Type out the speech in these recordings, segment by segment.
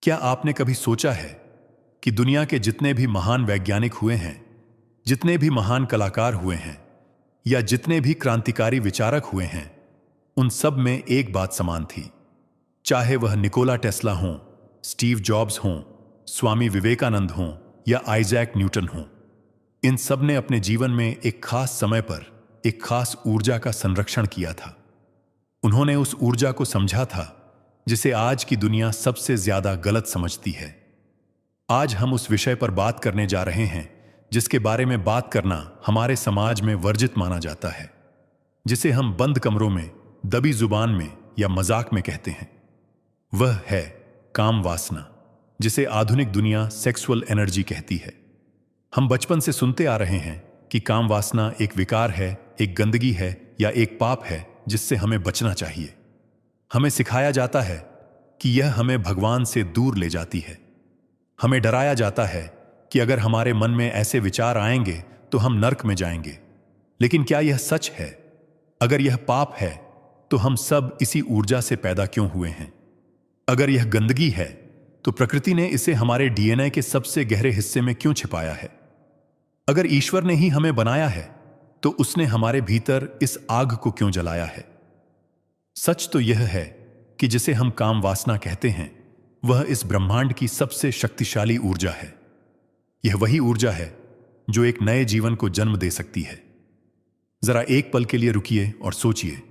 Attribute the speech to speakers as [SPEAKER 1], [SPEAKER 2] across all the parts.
[SPEAKER 1] क्या आपने कभी सोचा है कि दुनिया के जितने भी महान वैज्ञानिक हुए हैं, जितने भी महान कलाकार हुए हैं या जितने भी क्रांतिकारी विचारक हुए हैं, उन सब में एक बात समान थी। चाहे वह निकोला टेस्ला हों, स्टीव जॉब्स हों, स्वामी विवेकानंद हों या आइजैक न्यूटन हों, इन सब ने अपने जीवन में एक खास समय पर एक खास ऊर्जा का संरक्षण किया था। उन्होंने उस ऊर्जा को समझा था जिसे आज की दुनिया सबसे ज्यादा गलत समझती है। आज हम उस विषय पर बात करने जा रहे हैं जिसके बारे में बात करना हमारे समाज में वर्जित माना जाता है, जिसे हम बंद कमरों में, दबी जुबान में या मजाक में कहते हैं। वह है काम वासना, जिसे आधुनिक दुनिया सेक्सुअल एनर्जी कहती है। हम बचपन से सुनते आ रहे हैं कि काम वासना एक विकार है, एक गंदगी है या एक पाप है जिससे हमें बचना चाहिए। हमें सिखाया जाता है कि यह हमें भगवान से दूर ले जाती है। हमें डराया जाता है कि अगर हमारे मन में ऐसे विचार आएंगे तो हम नर्क में जाएंगे। लेकिन क्या यह सच है? अगर यह पाप है तो हम सब इसी ऊर्जा से पैदा क्यों हुए हैं? अगर यह गंदगी है तो प्रकृति ने इसे हमारे डीएनए के सबसे गहरे हिस्से में क्यों छिपाया है? अगर ईश्वर ने ही हमें बनाया है तो उसने हमारे भीतर इस आग को क्यों जलाया है? सच तो यह है कि जिसे हम काम वासना कहते हैं, वह इस ब्रह्मांड की सबसे शक्तिशाली ऊर्जा है। यह वही ऊर्जा है जो एक नए जीवन को जन्म दे सकती है। जरा एक पल के लिए रुकिए और सोचिए,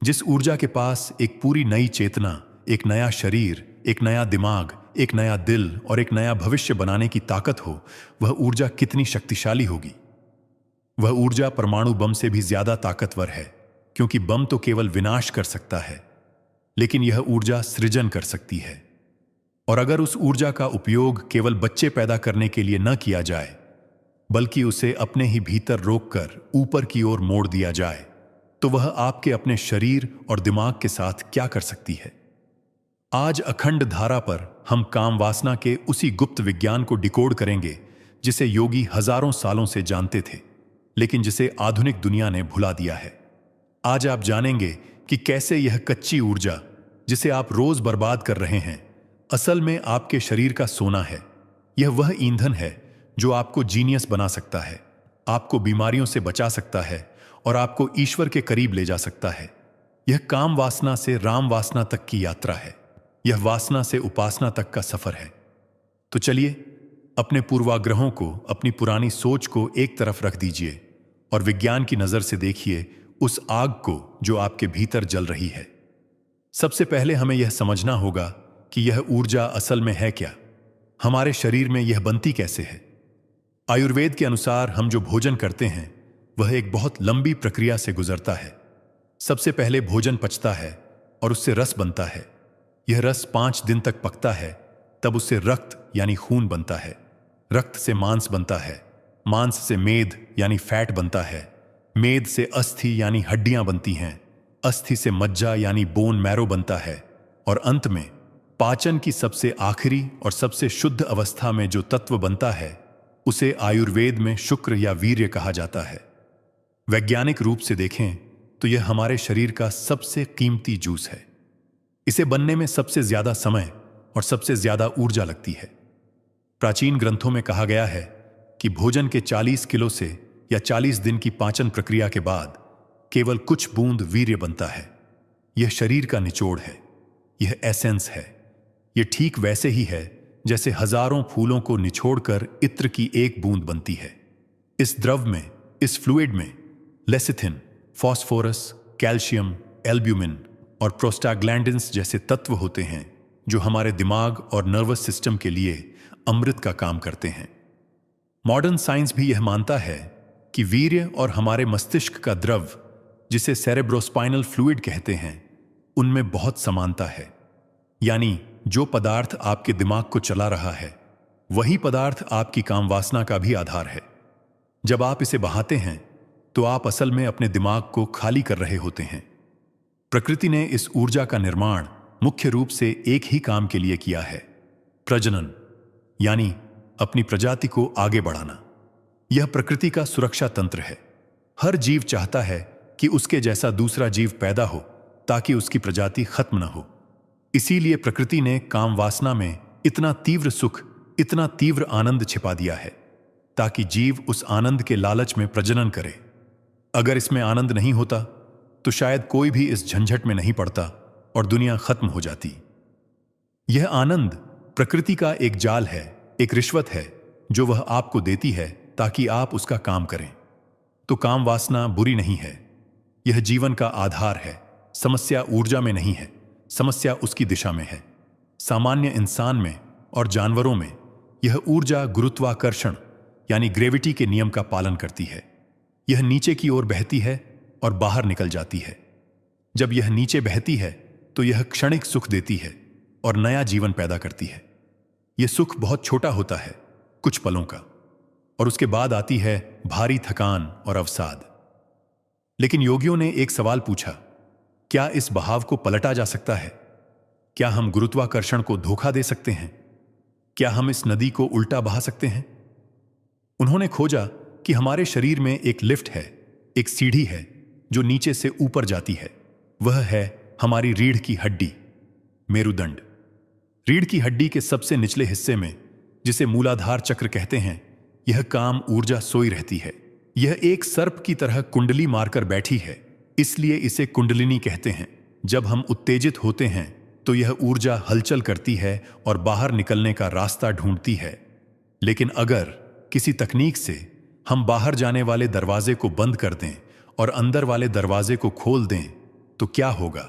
[SPEAKER 1] जिस ऊर्जा के पास एक पूरी नई चेतना, एक नया शरीर, एक नया दिमाग, एक नया दिल और एक नया भविष्य बनाने की ताकत हो, वह ऊर्जा कितनी शक्तिशाली होगी। वह ऊर्जा परमाणु बम से भी ज्यादा ताकतवर है, क्योंकि बम तो केवल विनाश कर सकता है, लेकिन यह ऊर्जा सृजन कर सकती है। और अगर उस ऊर्जा का उपयोग केवल बच्चे पैदा करने के लिए न किया जाए, बल्कि उसे अपने ही भीतर रोककर ऊपर की ओर मोड़ दिया जाए, तो वह आपके अपने शरीर और दिमाग के साथ क्या कर सकती है। आज अखंड धारा पर हम काम वासना के उसी गुप्त विज्ञान को डिकोड करेंगे जिसे योगी हजारों सालों से जानते थे, लेकिन जिसे आधुनिक दुनिया ने भुला दिया है। आज आप जानेंगे कि कैसे यह कच्ची ऊर्जा, जिसे आप रोज बर्बाद कर रहे हैं, असल में आपके शरीर का सोना है। यह वह ईंधन है जो आपको जीनियस बना सकता है, आपको बीमारियों से बचा सकता है और आपको ईश्वर के करीब ले जा सकता है। यह काम वासना से राम वासना तक की यात्रा है। यह वासना से उपासना तक का सफर है। तो चलिए, अपने पूर्वाग्रहों को, अपनी पुरानी सोच को एक तरफ रख दीजिए और विज्ञान की नजर से देखिए उस आग को जो आपके भीतर जल रही है। सबसे पहले हमें यह समझना होगा कि यह ऊर्जा असल में है क्या। हमारे शरीर में यह बनती कैसे है। आयुर्वेद के अनुसार हम जो भोजन करते हैं वह एक बहुत लंबी प्रक्रिया से गुजरता है। सबसे पहले भोजन पचता है और उससे रस बनता है। यह रस 5 दिन तक पकता है, तब उससे रक्त यानी खून बनता है। रक्त से मांस बनता है, मांस से मेद यानी फैट बनता है, मेद से अस्थि यानी हड्डियां बनती हैं, अस्थि से मज्जा यानी बोन मैरो बनता है, और अंत में पाचन की सबसे आखिरी और सबसे शुद्ध अवस्था में जो तत्व बनता है उसे आयुर्वेद में शुक्र या वीर्य कहा जाता है। वैज्ञानिक रूप से देखें तो यह हमारे शरीर का सबसे कीमती जूस है। इसे बनने में सबसे ज्यादा समय और सबसे ज्यादा ऊर्जा लगती है। प्राचीन ग्रंथों में कहा गया है कि भोजन के 40 किलो से या 40 दिन की पाचन प्रक्रिया के बाद केवल कुछ बूंद वीर्य बनता है। यह शरीर का निचोड़ है, यह एसेंस है। यह ठीक वैसे ही है जैसे हजारों फूलों को निचोड़कर इत्र की एक बूंद बनती है। इस द्रव में, इस फ्लूइड में लेसिथिन, फास्फोरस, कैल्शियम, एल्ब्यूमिन और प्रोस्टाग्लैंडिन्स जैसे तत्व होते हैं जो हमारे दिमाग और नर्वस सिस्टम के लिए अमृत का काम करते हैं। मॉडर्न साइंस भी यह मानता है कि वीर्य और हमारे मस्तिष्क का द्रव, जिसे सेरेब्रोस्पाइनल फ्लूइड कहते हैं, उनमें बहुत समानता है। यानी जो पदार्थ आपके दिमाग को चला रहा है वही पदार्थ आपकी काम वासना का भी आधार है। जब आप इसे बहाते हैं तो आप असल में अपने दिमाग को खाली कर रहे होते हैं। प्रकृति ने इस ऊर्जा का निर्माण मुख्य रूप से एक ही काम के लिए किया है, प्रजनन, यानी अपनी प्रजाति को आगे बढ़ाना। यह प्रकृति का सुरक्षा तंत्र है। हर जीव चाहता है कि उसके जैसा दूसरा जीव पैदा हो ताकि उसकी प्रजाति खत्म न हो। इसीलिए प्रकृति ने काम वासना में इतना तीव्र सुख, इतना तीव्र आनंद छिपा दिया है ताकि जीव उस आनंद के लालच में प्रजनन करे। अगर इसमें आनंद नहीं होता तो शायद कोई भी इस झंझट में नहीं पड़ता और दुनिया खत्म हो जाती। यह आनंद प्रकृति का एक जाल है, एक रिश्वत है जो वह आपको देती है ताकि आप उसका काम करें। तो काम वासना बुरी नहीं है, यह जीवन का आधार है। समस्या ऊर्जा में नहीं है, समस्या उसकी दिशा में है। सामान्य इंसान में और जानवरों में यह ऊर्जा गुरुत्वाकर्षण यानी ग्रेविटी के नियम का पालन करती है। यह नीचे की ओर बहती है और बाहर निकल जाती है। जब यह नीचे बहती है तो यह क्षणिक सुख देती है और नया जीवन पैदा करती है। यह सुख बहुत छोटा होता है, कुछ पलों का, और उसके बाद आती है भारी थकान और अवसाद। लेकिन योगियों ने एक सवाल पूछा, क्या इस बहाव को पलटा जा सकता है? क्या हम गुरुत्वाकर्षण को धोखा दे सकते हैं? क्या हम इस नदी को उल्टा बहा सकते हैं? उन्होंने खोजा कि हमारे शरीर में एक लिफ्ट है, एक सीढ़ी है जो नीचे से ऊपर जाती है। वह है हमारी रीढ़ की हड्डी, मेरुदंड। रीढ़ की हड्डी के सबसे निचले हिस्से में, जिसे मूलाधार चक्र कहते हैं, यह काम ऊर्जा सोई रहती है। यह एक सर्प की तरह कुंडली मारकर बैठी है, इसलिए इसे कुंडलिनी कहते हैं। जब हम उत्तेजित होते हैं तो यह ऊर्जा हलचल करती है और बाहर निकलने का रास्ता ढूंढती है। लेकिन अगर किसी तकनीक से हम बाहर जाने वाले दरवाजे को बंद कर दें और अंदर वाले दरवाजे को खोल दें तो क्या होगा?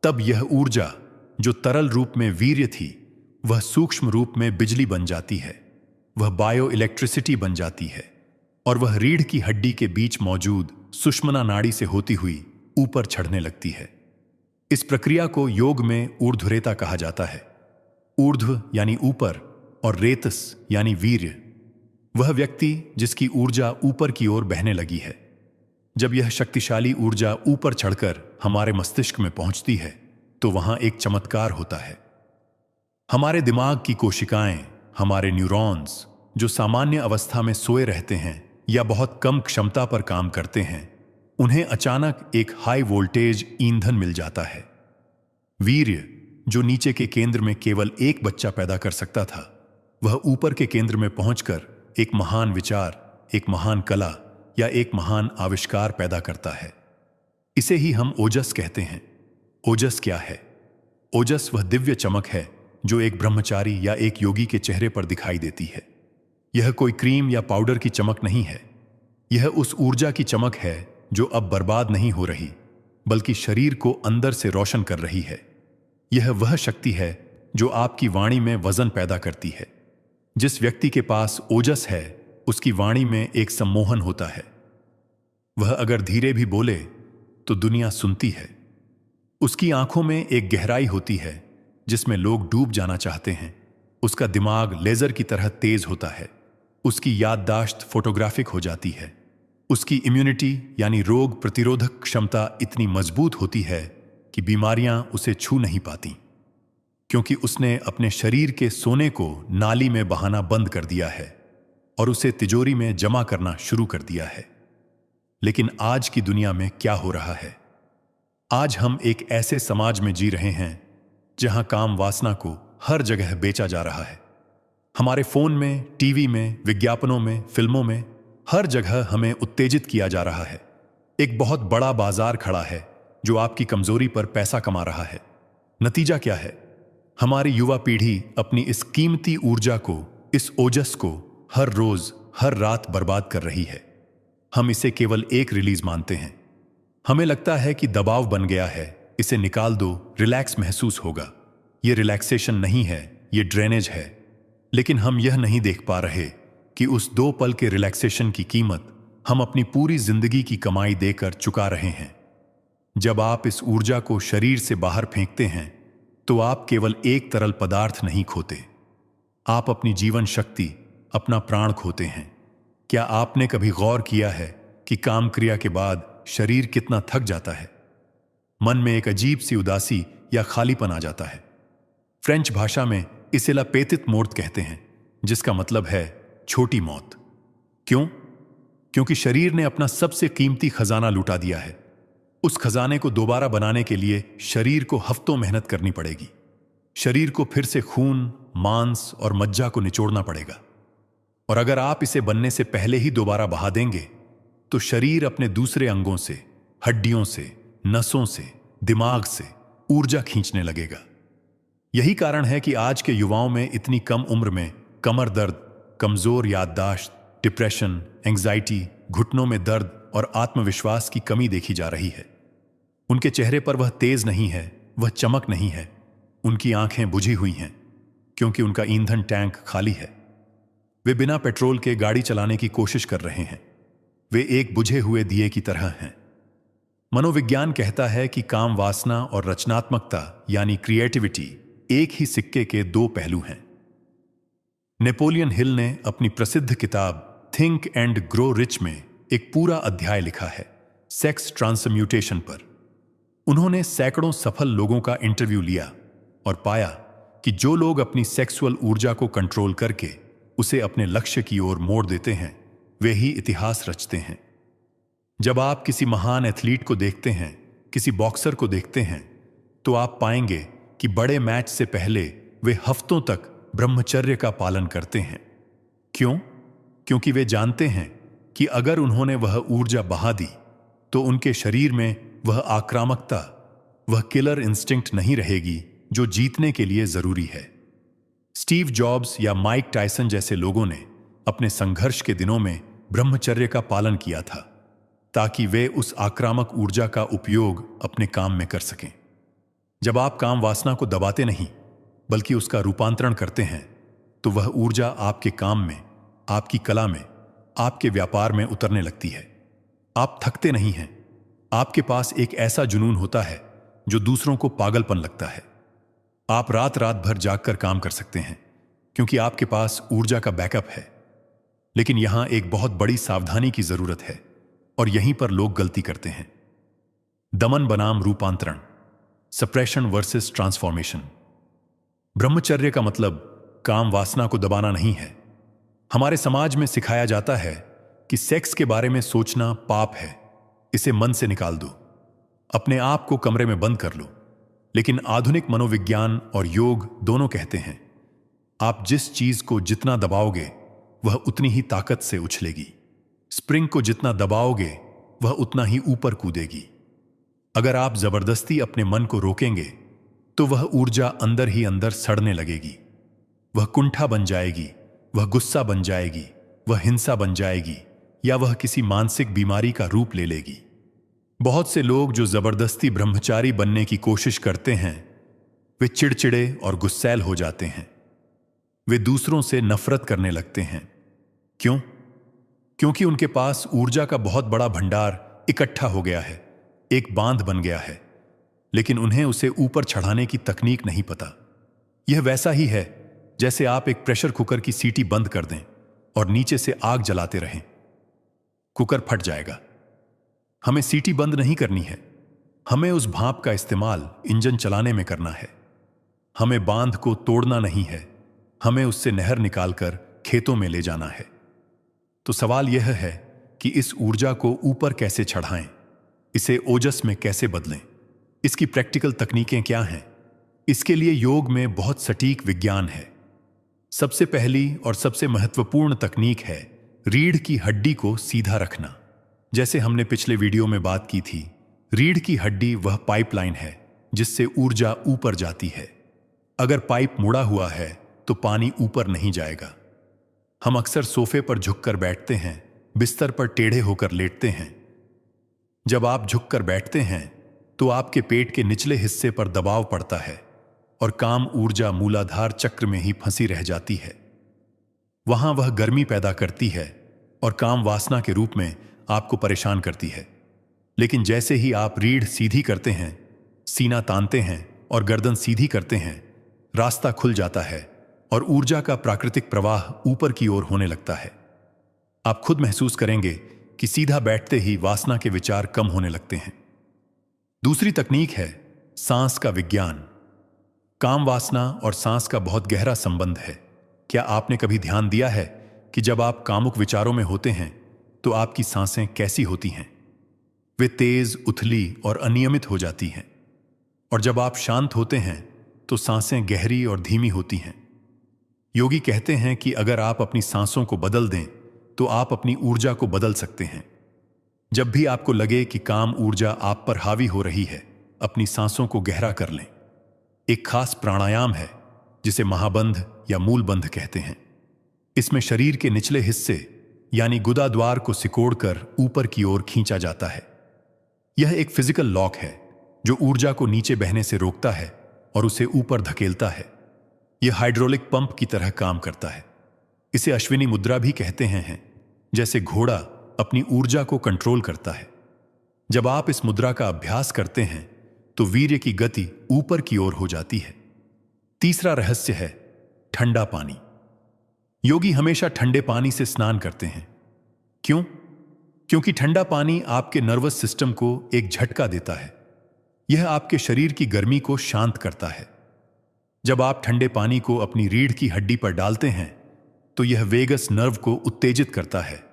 [SPEAKER 1] तब यह ऊर्जा जो तरल रूप में वीर्य थी, वह सूक्ष्म रूप में बिजली बन जाती है, वह बायो इलेक्ट्रिसिटी बन जाती है और वह रीढ़ की हड्डी के बीच मौजूद सुषुम्ना नाड़ी से होती हुई ऊपर चढ़ने लगती है। इस प्रक्रिया को योग में ऊर्ध्वरेता कहा जाता है। ऊर्ध्व यानी ऊपर और रेतस यानी वीर्य, वह व्यक्ति जिसकी ऊर्जा ऊपर की ओर बहने लगी है। जब यह शक्तिशाली ऊर्जा ऊपर चढ़कर हमारे मस्तिष्क में पहुंचती है तो वहां एक चमत्कार होता है। हमारे दिमाग की कोशिकाएं, हमारे न्यूरॉन्स जो सामान्य अवस्था में सोए रहते हैं या बहुत कम क्षमता पर काम करते हैं, उन्हें अचानक एक हाई वोल्टेज ईंधन मिल जाता है। वीर्य जो नीचे के केंद्र में केवल एक बच्चा पैदा कर सकता था, वह ऊपर के केंद्र में पहुंचकर एक महान विचार, एक महान कला या एक महान आविष्कार पैदा करता है। इसे ही हम ओजस कहते हैं। ओजस क्या है? ओजस वह दिव्य चमक है जो एक ब्रह्मचारी या एक योगी के चेहरे पर दिखाई देती है। यह कोई क्रीम या पाउडर की चमक नहीं है। यह उस ऊर्जा की चमक है जो अब बर्बाद नहीं हो रही, बल्कि शरीर को अंदर से रोशन कर रही है। यह वह शक्ति है जो आपकी वाणी में वजन पैदा करती है। जिस व्यक्ति के पास ओजस है, उसकी वाणी में एक सम्मोहन होता है। वह अगर धीरे भी बोले तो दुनिया सुनती है। उसकी आंखों में एक गहराई होती है जिसमें लोग डूब जाना चाहते हैं। उसका दिमाग लेजर की तरह तेज होता है। उसकी याददाश्त फोटोग्राफिक हो जाती है। उसकी इम्यूनिटी यानी रोग प्रतिरोधक क्षमता इतनी मजबूत होती है कि बीमारियां उसे छू नहीं पाती, क्योंकि उसने अपने शरीर के सोने को नाली में बहाना बंद कर दिया है और उसे तिजोरी में जमा करना शुरू कर दिया है। लेकिन आज की दुनिया में क्या हो रहा है? आज हम एक ऐसे समाज में जी रहे हैं जहां काम वासना को हर जगह बेचा जा रहा है। हमारे फोन में, टीवी में, विज्ञापनों में, फिल्मों में, हर जगह हमें उत्तेजित किया जा रहा है। एक बहुत बड़ा बाजार खड़ा है जो आपकी कमजोरी पर पैसा कमा रहा है। नतीजा क्या है? हमारी युवा पीढ़ी अपनी इस कीमती ऊर्जा को, इस ओजस को हर रोज, हर रात बर्बाद कर रही है। हम इसे केवल एक रिलीज मानते हैं। हमें लगता है कि दबाव बन गया है, इसे निकाल दो, रिलैक्स महसूस होगा। यह रिलैक्सेशन नहीं है, यह ड्रेनेज है। लेकिन हम यह नहीं देख पा रहे कि उस 2 पल के रिलैक्सेशन की कीमत हम अपनी पूरी जिंदगी की कमाई देकर चुका रहे हैं। जब आप इस ऊर्जा को शरीर से बाहर फेंकते हैं तो आप केवल एक तरल पदार्थ नहीं खोते, आप अपनी जीवन शक्ति, अपना प्राण खोते हैं। क्या आपने कभी गौर किया है कि काम क्रिया के बाद शरीर कितना थक जाता है? मन में एक अजीब सी उदासी या खालीपन आ जाता है। फ्रेंच भाषा में इसे ला पेतित मोर्त कहते हैं, जिसका मतलब है छोटी मौत। क्यों? क्योंकि शरीर ने अपना सबसे कीमती खजाना लुटा दिया है। उस खजाने को दोबारा बनाने के लिए शरीर को हफ्तों मेहनत करनी पड़ेगी। शरीर को फिर से खून, मांस और मज्जा को निचोड़ना पड़ेगा। और अगर आप इसे बनने से पहले ही दोबारा बहा देंगे तो शरीर अपने दूसरे अंगों से, हड्डियों से, नसों से, दिमाग से ऊर्जा खींचने लगेगा। यही कारण है कि आज के युवाओं में इतनी कम उम्र में कमर दर्द, कमजोर याददाश्त, डिप्रेशन, एंग्जाइटी, घुटनों में दर्द और आत्मविश्वास की कमी देखी जा रही है। उनके चेहरे पर वह तेज नहीं है, वह चमक नहीं है। उनकी आंखें बुझी हुई हैं क्योंकि उनका ईंधन टैंक खाली है। वे बिना पेट्रोल के गाड़ी चलाने की कोशिश कर रहे हैं। वे एक बुझे हुए दिए की तरह हैं। मनोविज्ञान कहता है कि काम वासना और रचनात्मकता यानी क्रिएटिविटी एक ही सिक्के के दो पहलू हैं। नेपोलियन हिल ने अपनी प्रसिद्ध किताब थिंक एंड ग्रो रिच में एक पूरा अध्याय लिखा है सेक्स ट्रांसम्यूटेशन पर। उन्होंने सैकड़ों सफल लोगों का इंटरव्यू लिया और पाया कि जो लोग अपनी सेक्सुअल ऊर्जा को कंट्रोल करके उसे अपने लक्ष्य की ओर मोड़ देते हैं, वे ही इतिहास रचते हैं। जब आप किसी महान एथलीट को देखते हैं, किसी बॉक्सर को देखते हैं, तो आप पाएंगे कि बड़े मैच से पहले वे हफ्तों तक ब्रह्मचर्य का पालन करते हैं। क्यों? क्योंकि वे जानते हैं कि अगर उन्होंने वह ऊर्जा बहा दी तो उनके शरीर में वह आक्रामकता, वह किलर इंस्टिंक्ट नहीं रहेगी जो जीतने के लिए जरूरी है। स्टीव जॉब्स या माइक टायसन जैसे लोगों ने अपने संघर्ष के दिनों में ब्रह्मचर्य का पालन किया था ताकि वे उस आक्रामक ऊर्जा का उपयोग अपने काम में कर सकें। जब आप काम वासना को दबाते नहीं बल्कि उसका रूपांतरण करते हैं तो वह ऊर्जा आपके काम में, आपकी कला में, आपके व्यापार में उतरने लगती है। आप थकते नहीं हैं। आपके पास एक ऐसा जुनून होता है जो दूसरों को पागलपन लगता है। आप रात रात भर जागकर काम कर सकते हैं क्योंकि आपके पास ऊर्जा का बैकअप है। लेकिन यहां एक बहुत बड़ी सावधानी की जरूरत है और यहीं पर लोग गलती करते हैं। दमन बनाम रूपांतरण, सप्रेशन वर्सेस ट्रांसफॉर्मेशन। ब्रह्मचर्य का मतलब काम वासना को दबाना नहीं है। हमारे समाज में सिखाया जाता है कि सेक्स के बारे में सोचना पाप है, इसे मन से निकाल दो, अपने आप को कमरे में बंद कर लो। लेकिन आधुनिक मनोविज्ञान और योग दोनों कहते हैं आप जिस चीज को जितना दबाओगे वह उतनी ही ताकत से उछलेगी। स्प्रिंग को जितना दबाओगे वह उतना ही ऊपर कूदेगी। अगर आप जबरदस्ती अपने मन को रोकेंगे तो वह ऊर्जा अंदर ही अंदर सड़ने लगेगी। वह कुंठा बन जाएगी, वह गुस्सा बन जाएगी, वह हिंसा बन जाएगी या वह किसी मानसिक बीमारी का रूप ले लेगी। बहुत से लोग जो जबरदस्ती ब्रह्मचारी बनने की कोशिश करते हैं वे चिड़चिड़े और गुस्सैल हो जाते हैं। वे दूसरों से नफरत करने लगते हैं। क्यों? क्योंकि उनके पास ऊर्जा का बहुत बड़ा भंडार इकट्ठा हो गया है, एक बांध बन गया है, लेकिन उन्हें उसे ऊपर चढ़ाने की तकनीक नहीं पता। यह वैसा ही है जैसे आप एक प्रेशर कुकर की सीटी बंद कर दें और नीचे से आग जलाते रहें। कुकर फट जाएगा। हमें सीटी बंद नहीं करनी है, हमें उस भाप का इस्तेमाल इंजन चलाने में करना है। हमें बांध को तोड़ना नहीं है, हमें उससे नहर निकालकर खेतों में ले जाना है। तो सवाल यह है कि इस ऊर्जा को ऊपर कैसे चढ़ाएं, इसे ओजस में कैसे बदलें, इसकी प्रैक्टिकल तकनीकें क्या हैं? इसके लिए योग में बहुत सटीक विज्ञान है। सबसे पहली और सबसे महत्वपूर्ण तकनीक है रीढ़ की हड्डी को सीधा रखना। जैसे हमने पिछले वीडियो में बात की थी, रीढ़ की हड्डी वह पाइपलाइन है जिससे ऊर्जा ऊपर जाती है। अगर पाइप मुड़ा हुआ है तो पानी ऊपर नहीं जाएगा। हम अक्सर सोफे पर झुककर बैठते हैं, बिस्तर पर टेढ़े होकर लेटते हैं। जब आप झुककर बैठते हैं तो आपके पेट के निचले हिस्से पर दबाव पड़ता है और काम ऊर्जा मूलाधार चक्र में ही फंसी रह जाती है। वहां वह गर्मी पैदा करती है और काम वासना के रूप में आपको परेशान करती है। लेकिन जैसे ही आप रीढ़ सीधी करते हैं, सीना तानते हैं और गर्दन सीधी करते हैं, रास्ता खुल जाता है और ऊर्जा का प्राकृतिक प्रवाह ऊपर की ओर होने लगता है। आप खुद महसूस करेंगे कि सीधा बैठते ही वासना के विचार कम होने लगते हैं। दूसरी तकनीक है सांस का विज्ञान। काम वासना और सांस का बहुत गहरा संबंध है। क्या आपने कभी ध्यान दिया है कि जब आप कामुक विचारों में होते हैं तो आपकी सांसें कैसी होती हैं? वे तेज, उथली और अनियमित हो जाती हैं। और जब आप शांत होते हैं तो सांसें गहरी और धीमी होती हैं। योगी कहते हैं कि अगर आप अपनी सांसों को बदल दें तो आप अपनी ऊर्जा को बदल सकते हैं। जब भी आपको लगे कि काम ऊर्जा आप पर हावी हो रही है, अपनी सांसों को गहरा कर लें। एक खास प्राणायाम है जिसे महाबंध या मूलबंध कहते हैं। इसमें शरीर के निचले हिस्से यानी गुदाद्वार को सिकोड़कर ऊपर की ओर खींचा जाता है। यह एक फिजिकल लॉक है जो ऊर्जा को नीचे बहने से रोकता है और उसे ऊपर धकेलता है। यह हाइड्रोलिक पंप की तरह काम करता है। इसे अश्विनी मुद्रा भी कहते हैं, जैसे घोड़ा अपनी ऊर्जा को कंट्रोल करता है। जब आप इस मुद्रा का अभ्यास करते हैं तो वीर्य की गति ऊपर की ओर हो जाती है। तीसरा रहस्य है ठंडा पानी। योगी हमेशा ठंडे पानी से स्नान करते हैं। क्यों? क्योंकि ठंडा पानी आपके नर्वस सिस्टम को एक झटका देता है। यह आपके शरीर की गर्मी को शांत करता है। जब आप ठंडे पानी को अपनी रीढ़ की हड्डी पर डालते हैं तो यह वेगस नर्व को उत्तेजित करता है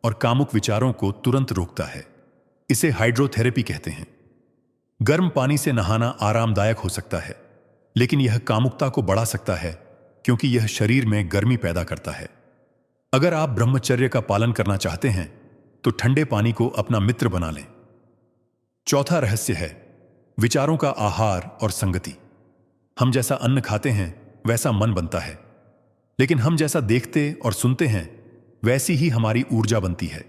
[SPEAKER 1] और कामुक विचारों को तुरंत रोकता है। इसे हाइड्रोथेरेपी कहते हैं। गर्म पानी से नहाना आरामदायक हो सकता है, लेकिन यह कामुकता को बढ़ा सकता है क्योंकि यह शरीर में गर्मी पैदा करता है। अगर आप ब्रह्मचर्य का पालन करना चाहते हैं तो ठंडे पानी को अपना मित्र बना लें। चौथा रहस्य है विचारों का आहार और संगति। हम जैसा अन्न खाते हैं वैसा मन बनता है, लेकिन हम जैसा देखते और सुनते हैं वैसी ही हमारी ऊर्जा बनती है।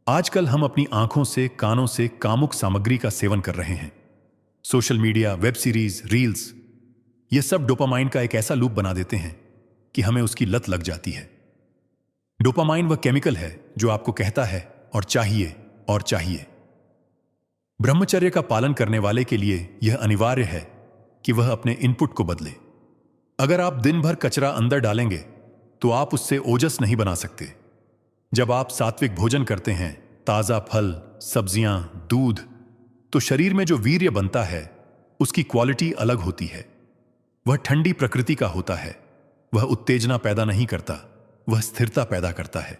[SPEAKER 1] आजकल हम अपनी आंखों से, कानों से कामुक सामग्री का सेवन कर रहे हैं। Social media, web series, reels, ये सब डोपामाइन का एक ऐसा लूप बना देते हैं कि हमें उसकी लत लग जाती है। डोपामाइन वह केमिकल है जो आपको कहता है और चाहिए और चाहिए। ब्रह्मचर्य का पालन करने वाले के लिए यह अनिवार्य है कि वह अपने इनपुट को बदले। अगर आप दिन भर कचरा अंदर डालेंगे तो आप उससे ओजस नहीं बना सकते। जब आप सात्विक भोजन करते हैं, ताजा फल, सब्जियां, दूध, तो शरीर में जो वीर्य बनता है उसकी क्वालिटी अलग होती है। वह ठंडी प्रकृति का होता है। वह उत्तेजना पैदा नहीं करता, वह स्थिरता पैदा करता है।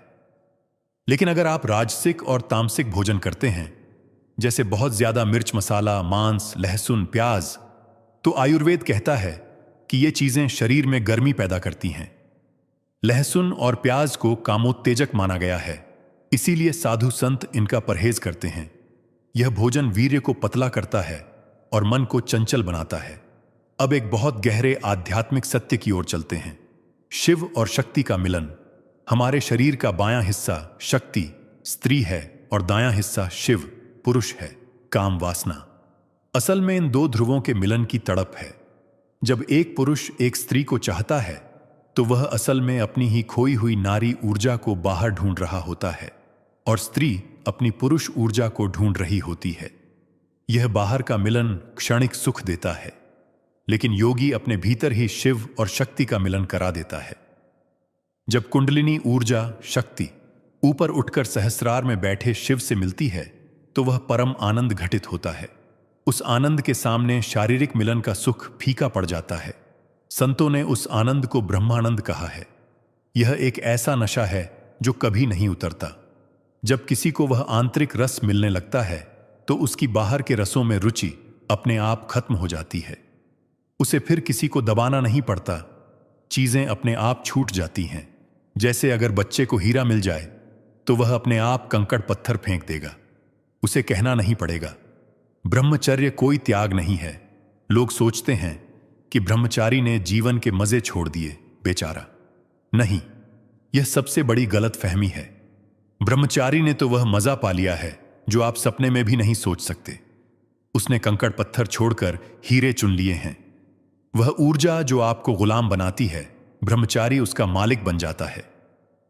[SPEAKER 1] लेकिन अगर आप राजसिक और तामसिक भोजन करते हैं, जैसे बहुत ज्यादा मिर्च मसाला, मांस, लहसुन, प्याज, तो आयुर्वेद कहता है कि ये चीजें शरीर में गर्मी पैदा करती हैं। लहसुन और प्याज को कामोत्तेजक माना गया है, इसीलिए साधु संत इनका परहेज करते हैं। यह भोजन वीर्य को पतला करता है और मन को चंचल बनाता है। अब एक बहुत गहरे आध्यात्मिक सत्य की ओर चलते हैं। शिव और शक्ति का मिलन। हमारे शरीर का बायां हिस्सा शक्ति, स्त्री है, और दायां हिस्सा शिव, पुरुष है, काम वासना। असल में इन दो ध्रुवों के मिलन की तड़प है। जब एक पुरुष एक स्त्री को चाहता है तो वह असल में अपनी ही खोई हुई नारी ऊर्जा को बाहर ढूंढ रहा होता है और स्त्री अपनी पुरुष ऊर्जा को ढूंढ रही होती है। यह बाहर का मिलन क्षणिक सुख देता है, लेकिन योगी अपने भीतर ही शिव और शक्ति का मिलन करा देता है। जब कुंडलिनी ऊर्जा शक्ति ऊपर उठकर सहस्रार में बैठे शिव से मिलती है तो वह परम आनंद घटित होता है। उस आनंद के सामने शारीरिक मिलन का सुख फीका पड़ जाता है। संतों ने उस आनंद को ब्रह्मानंद कहा है। यह एक ऐसा नशा है जो कभी नहीं उतरता। जब किसी को वह आंतरिक रस मिलने लगता है तो उसकी बाहर के रसों में रुचि अपने आप खत्म हो जाती है। उसे फिर किसी को दबाना नहीं पड़ता, चीजें अपने आप छूट जाती हैं। जैसे अगर बच्चे को हीरा मिल जाए तो वह अपने आप कंकड़ पत्थर फेंक देगा, उसे कहना नहीं पड़ेगा। ब्रह्मचर्य कोई त्याग नहीं है। लोग सोचते हैं कि ब्रह्मचारी ने जीवन के मजे छोड़ दिए, बेचारा। नहीं, यह सबसे बड़ी गलत फहमी है। ब्रह्मचारी ने तो वह मजा पा लिया है जो आप सपने में भी नहीं सोच सकते। उसने कंकड़ पत्थर छोड़कर हीरे चुन लिए हैं। वह ऊर्जा जो आपको गुलाम बनाती है, ब्रह्मचारी उसका मालिक बन जाता है।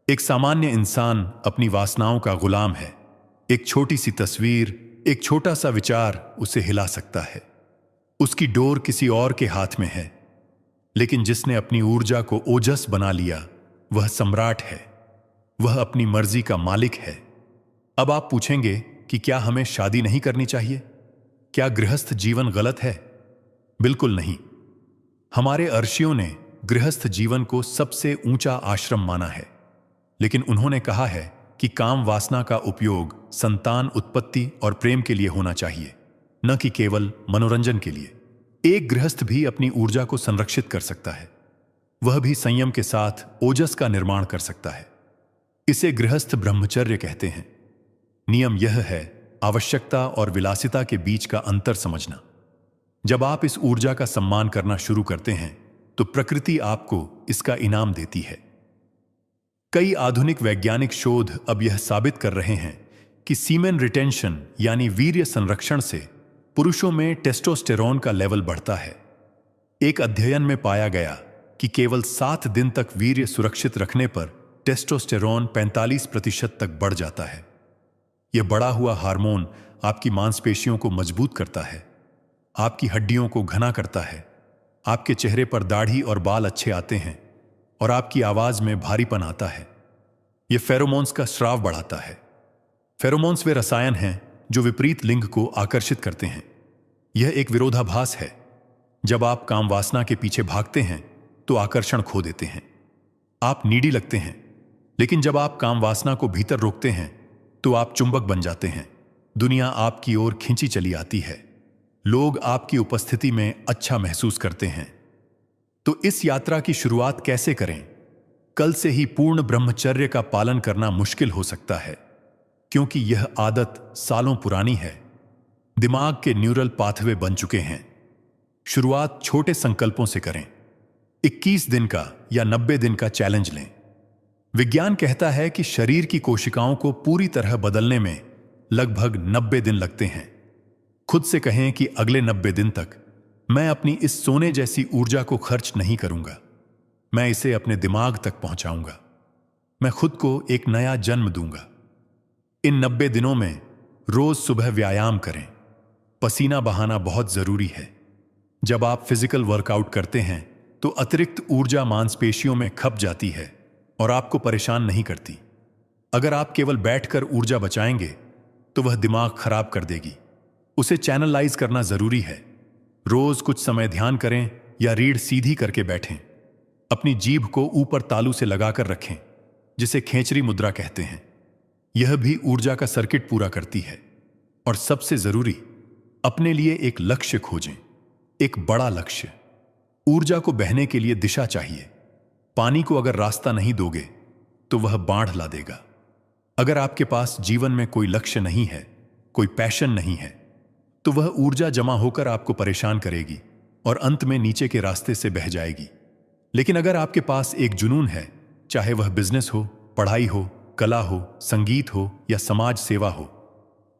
[SPEAKER 1] एक सामान्य इंसान अपनी वासनाओं का गुलाम है। एक छोटी सी तस्वीर, एक छोटा सा विचार उसे हिला सकता है। उसकी डोर किसी और के हाथ में है। लेकिन जिसने अपनी ऊर्जा को ओजस बना लिया वह सम्राट है, वह अपनी मर्जी का मालिक है। अब आप पूछेंगे कि क्या हमें शादी नहीं करनी चाहिए? क्या गृहस्थ जीवन गलत है? बिल्कुल नहीं। हमारे अर्षियों ने गृहस्थ जीवन को सबसे ऊंचा आश्रम माना है, लेकिन उन्होंने कहा है कि काम वासना का उपयोग संतान उत्पत्ति और प्रेम के लिए होना चाहिए, न कि केवल मनोरंजन के लिए। एक गृहस्थ भी अपनी ऊर्जा को संरक्षित कर सकता है। वह भी संयम के साथ ओजस का निर्माण कर सकता है। इसे गृहस्थ ब्रह्मचर्य कहते हैं। नियम यह है आवश्यकता और विलासिता के बीच का अंतर समझना। जब आप इस ऊर्जा का सम्मान करना शुरू करते हैं तो प्रकृति आपको इसका इनाम देती है। कई आधुनिक वैज्ञानिक शोध अब यह साबित कर रहे हैं कि सीमेन रिटेंशन यानी वीर्य संरक्षण से पुरुषों में टेस्टोस्टेरोन का लेवल बढ़ता है। एक अध्ययन में पाया गया कि केवल 7 दिन तक वीर्य सुरक्षित रखने पर टेस्टोस्टेरोन 45% तक बढ़ जाता है। यह बढ़ा हुआ हार्मोन आपकी मांसपेशियों को मजबूत करता है, आपकी हड्डियों को घना करता है, आपके चेहरे पर दाढ़ी और बाल अच्छे आते हैं और आपकी आवाज में भारीपन आता है। यह फेरोमोन्स का स्राव बढ़ाता है। फेरोमोन्स वे रसायन हैं जो विपरीत लिंग को आकर्षित करते हैं। यह एक विरोधाभास है। जब आप काम वासना के पीछे भागते हैं तो आकर्षण खो देते हैं, आप नीडी लगते हैं। लेकिन जब आप काम वासना को भीतर रोकते हैं तो आप चुंबक बन जाते हैं। दुनिया आपकी ओर खींची चली आती है। लोग आपकी उपस्थिति में अच्छा महसूस करते हैं। तो इस यात्रा की शुरुआत कैसे करें? कल से ही पूर्ण ब्रह्मचर्य का पालन करना मुश्किल हो सकता है, क्योंकि यह आदत सालों पुरानी है। दिमाग के न्यूरल पाथवे बन चुके हैं। शुरुआत छोटे संकल्पों से करें। 21 दिन का या 90 दिन का चैलेंज लें। विज्ञान कहता है कि शरीर की कोशिकाओं को पूरी तरह बदलने में लगभग 90 दिन लगते हैं। खुद से कहें कि अगले 90 दिन तक मैं अपनी इस सोने जैसी ऊर्जा को खर्च नहीं करूंगा। मैं इसे अपने दिमाग तक पहुंचाऊंगा। मैं खुद को एक नया जन्म दूंगा। इन 90 दिनों में रोज सुबह व्यायाम करें। पसीना बहाना बहुत जरूरी है। जब आप फिजिकल वर्कआउट करते हैं तो अतिरिक्त ऊर्जा मांसपेशियों में खप जाती है और आपको परेशान नहीं करती। अगर आप केवल बैठकर ऊर्जा बचाएंगे तो वह दिमाग खराब कर देगी। उसे चैनलाइज करना जरूरी है। रोज कुछ समय ध्यान करें या रीढ़ सीधी करके बैठें। अपनी जीभ को ऊपर तालू से लगाकर रखें, जिसे खेचरी मुद्रा कहते हैं। यह भी ऊर्जा का सर्किट पूरा करती है। और सबसे जरूरी, अपने लिए एक लक्ष्य खोजें, एक बड़ा लक्ष्य। ऊर्जा को बहने के लिए दिशा चाहिए। पानी को अगर रास्ता नहीं दोगे तो वह बाढ़ ला देगा। अगर आपके पास जीवन में कोई लक्ष्य नहीं है, कोई पैशन नहीं है, तो वह ऊर्जा जमा होकर आपको परेशान करेगी और अंत में नीचे के रास्ते से बह जाएगी। लेकिन अगर आपके पास एक जुनून है, चाहे वह बिजनेस हो, पढ़ाई हो, कला हो, संगीत हो या समाज सेवा हो,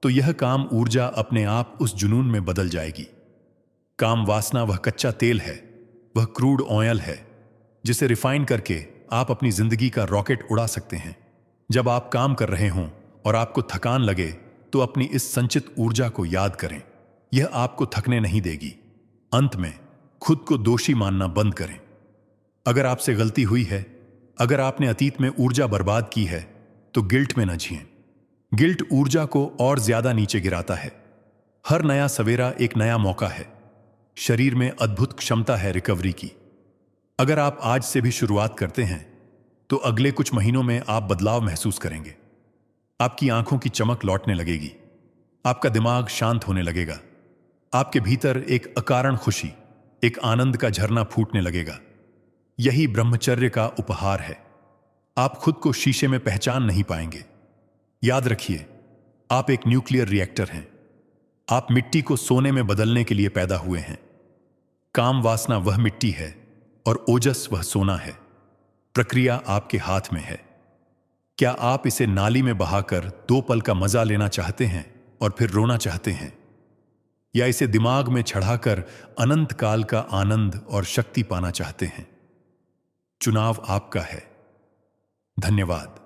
[SPEAKER 1] तो यह काम ऊर्जा अपने आप उस जुनून में बदल जाएगी। काम वासना वह कच्चा तेल है, वह क्रूड ऑयल है, जिसे रिफाइन करके आप अपनी जिंदगी का रॉकेट उड़ा सकते हैं। जब आप काम कर रहे हों और आपको थकान लगे तो अपनी इस संचित ऊर्जा को याद करें। यह आपको थकने नहीं देगी। अंत में खुद को दोषी मानना बंद करें। अगर आपसे गलती हुई है, अगर आपने अतीत में ऊर्जा बर्बाद की है, तो गिल्ट में न जिएं। गिल्ट ऊर्जा को और ज्यादा नीचे गिराता है। हर नया सवेरा एक नया मौका है। शरीर में अद्भुत क्षमता है रिकवरी की। अगर आप आज से भी शुरुआत करते हैं तो अगले कुछ महीनों में आप बदलाव महसूस करेंगे। आपकी आंखों की चमक लौटने लगेगी, आपका दिमाग शांत होने लगेगा, आपके भीतर एक अकारण खुशी, एक आनंद का झरना फूटने लगेगा। यही ब्रह्मचर्य का उपहार है। आप खुद को शीशे में पहचान नहीं पाएंगे। याद रखिए, आप एक न्यूक्लियर रिएक्टर हैं। आप मिट्टी को सोने में बदलने के लिए पैदा हुए हैं। काम वासना वह मिट्टी है और ओजस वह सोना है। प्रक्रिया आपके हाथ में है। क्या आप इसे नाली में बहाकर 2 पल का मजा लेना चाहते हैं और फिर रोना चाहते हैं, या इसे दिमाग में चढ़ाकर अनंत काल का आनंद और शक्ति पाना चाहते हैं? चुनाव आपका है। धन्यवाद।